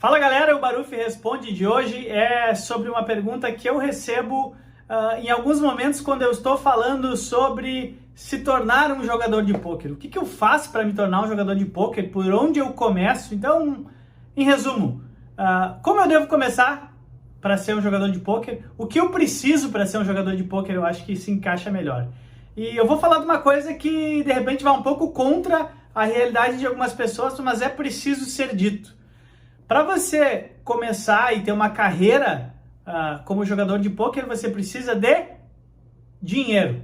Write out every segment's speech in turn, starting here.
Fala galera, o Baruf Responde de hoje é sobre uma pergunta que eu recebo em alguns momentos quando eu estou falando sobre se tornar um jogador de pôquer. O que eu faço para me tornar um jogador de pôquer? Por onde eu começo? Então, em resumo, como eu devo começar para ser um jogador de pôquer? O que eu preciso para ser um jogador de pôquer? Eu acho que se encaixa melhor. E eu vou falar de uma coisa que de repente vai um pouco contra a realidade de algumas pessoas, mas é preciso ser dito. Para você começar e ter uma carreira como jogador de pôquer, você precisa de dinheiro.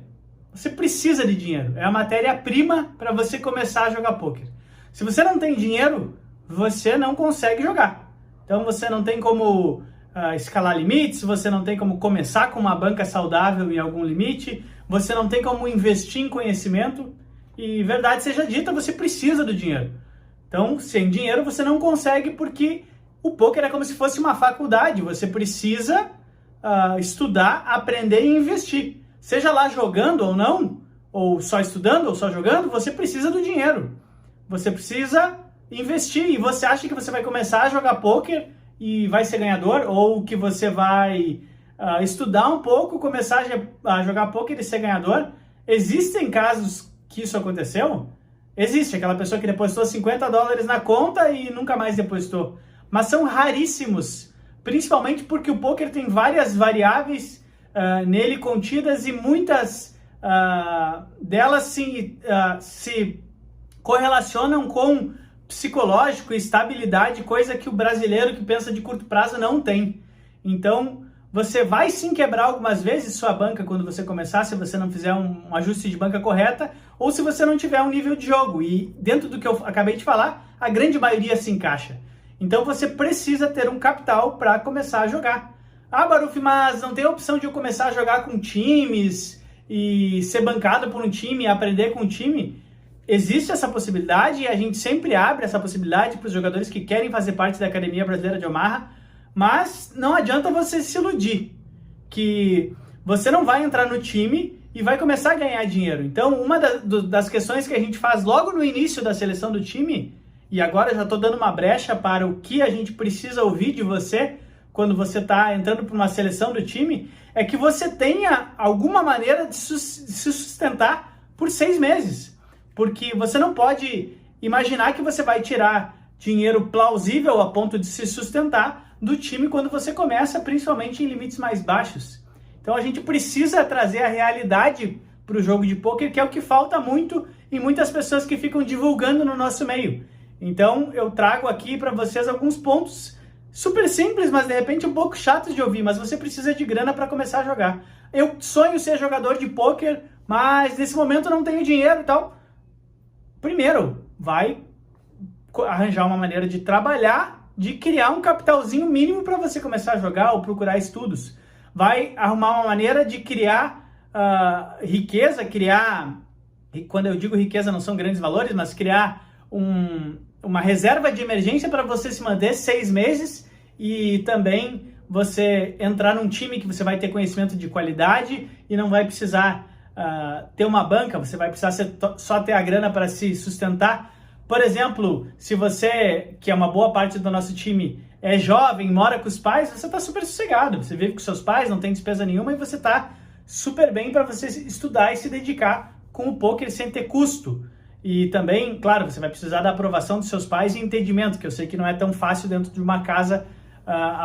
Você precisa de dinheiro. É a matéria-prima para você começar a jogar pôquer. Se você não tem dinheiro, você não consegue jogar. Então você não tem como escalar limites, você não tem como começar com uma banca saudável em algum limite, você não tem como investir em conhecimento. E verdade seja dita, você precisa do dinheiro. Então, sem dinheiro você não consegue, porque o pôquer é como se fosse uma faculdade. Você precisa estudar, aprender e investir. Seja lá jogando ou não, ou só estudando ou só jogando, você precisa do dinheiro. Você precisa investir. E você acha que você vai começar a jogar pôquer e vai ser ganhador? Ou que você vai estudar um pouco, começar a jogar pôquer e ser ganhador? Existem casos que isso aconteceu? Existe aquela pessoa que depositou $50 na conta e nunca mais depositou. Mas são raríssimos, principalmente porque o pôquer tem várias variáveis nele contidas e muitas delas se correlacionam com psicológico e estabilidade, coisa que o brasileiro que pensa de curto prazo não tem. Então, você vai sim quebrar algumas vezes sua banca quando você começar, se você não fizer um ajuste de banca correta, ou se você não tiver um nível de jogo. E dentro do que eu acabei de falar, a grande maioria se encaixa. Então você precisa ter um capital para começar a jogar. Ah, Baruf, mas não tem a opção de eu começar a jogar com times e ser bancado por um time e aprender com um time? Existe essa possibilidade e a gente sempre abre essa possibilidade para os jogadores que querem fazer parte da Academia Brasileira de Omaha. Mas não adianta você se iludir, que você não vai entrar no time e vai começar a ganhar dinheiro. Então, uma das questões que a gente faz logo no início da seleção do time, e agora já estou dando uma brecha para o que a gente precisa ouvir de você quando você está entrando para uma seleção do time, é que você tenha alguma maneira de se sustentar por 6 meses. Porque você não pode imaginar que você vai tirar dinheiro plausível a ponto de se sustentar do time quando você começa, principalmente em limites mais baixos. Então a gente precisa trazer a realidade para o jogo de pôquer, que é o que falta muito em muitas pessoas que ficam divulgando no nosso meio. Então eu trago aqui para vocês alguns pontos super simples, mas de repente um pouco chatos de ouvir, mas você precisa de grana para começar a jogar. Eu sonho ser jogador de pôquer, mas nesse momento não tenho dinheiro e tal. Primeiro, vai arranjar uma maneira de trabalhar, de criar um capitalzinho mínimo para você começar a jogar ou procurar estudos. Vai arrumar uma maneira de criar riqueza, quando eu digo riqueza não são grandes valores, mas criar uma reserva de emergência para você se manter 6 meses e também você entrar num time que você vai ter conhecimento de qualidade e não vai precisar ter uma banca, você vai precisar só ter a grana para se sustentar. Por exemplo, se você, que é uma boa parte do nosso time, é jovem, mora com os pais, você está super sossegado. Você vive com seus pais, não tem despesa nenhuma e você está super bem para você estudar e se dedicar com o pôquer sem ter custo. E também, claro, você vai precisar da aprovação dos seus pais e entendimento, que eu sei que não é tão fácil dentro de uma casa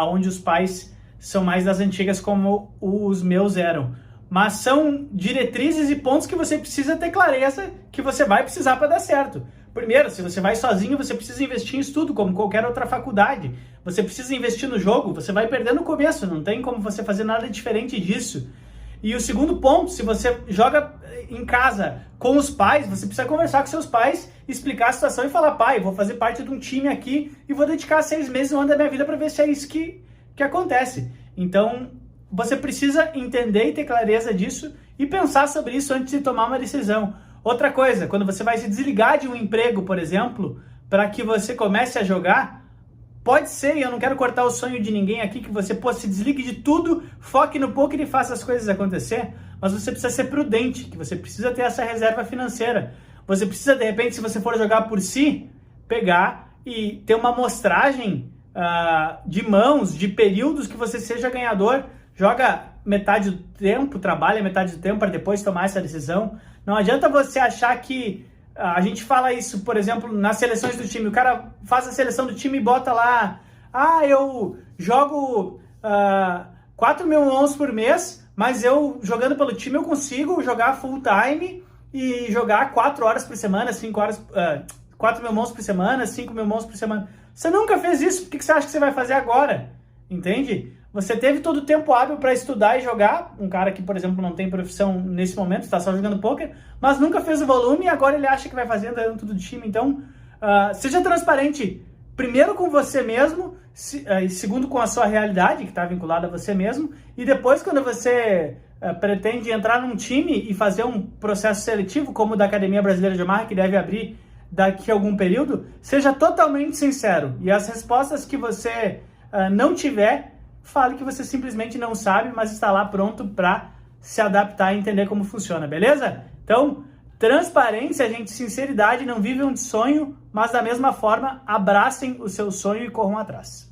onde os pais são mais das antigas como os meus eram. Mas são diretrizes e pontos que você precisa ter clareza que você vai precisar para dar certo. Primeiro, se você vai sozinho, você precisa investir em estudo, como qualquer outra faculdade. Você precisa investir no jogo, você vai perder no começo, não tem como você fazer nada diferente disso. E o segundo ponto, se você joga em casa com os pais, você precisa conversar com seus pais, explicar a situação e falar: pai, vou fazer parte de um time aqui e vou dedicar 6 meses no ano da minha vida para ver se é isso que acontece. Então, você precisa entender e ter clareza disso e pensar sobre isso antes de tomar uma decisão. Outra coisa, quando você vai se desligar de um emprego, por exemplo, para que você comece a jogar, pode ser, e eu não quero cortar o sonho de ninguém aqui, que você se desligue de tudo, foque no pôquer e faça as coisas acontecer, mas você precisa ser prudente, que você precisa ter essa reserva financeira. Você precisa, de repente, se você for jogar por si, pegar e ter uma amostragem de mãos, de períodos que você seja ganhador. Joga metade do tempo, trabalha metade do tempo para depois tomar essa decisão. Não adianta você achar que... a gente fala isso, por exemplo, nas seleções do time. O cara faz a seleção do time e bota lá... eu jogo 4 mil mãos por mês, mas eu, jogando pelo time, eu consigo jogar full time e jogar 4 horas por semana, 5 horas... 4 mil mãos por semana, 5 mil mãos por semana. Você nunca fez isso, por que você acha que você vai fazer agora? Entende? Você teve todo o tempo hábil para estudar e jogar. Um cara que, por exemplo, não tem profissão nesse momento, está só jogando poker, mas nunca fez o volume e agora ele acha que vai fazer dentro do time. Então, seja transparente, primeiro com você mesmo, e segundo com a sua realidade, que está vinculada a você mesmo, e depois quando você pretende entrar num time e fazer um processo seletivo, como o da Academia Brasileira de Amarra, que deve abrir daqui a algum período, seja totalmente sincero. E as respostas que você não tiver, fale que você simplesmente não sabe, mas está lá pronto para se adaptar e entender como funciona, beleza? Então, transparência, gente, sinceridade, não vivam de sonho, mas da mesma forma, abracem o seu sonho e corram atrás.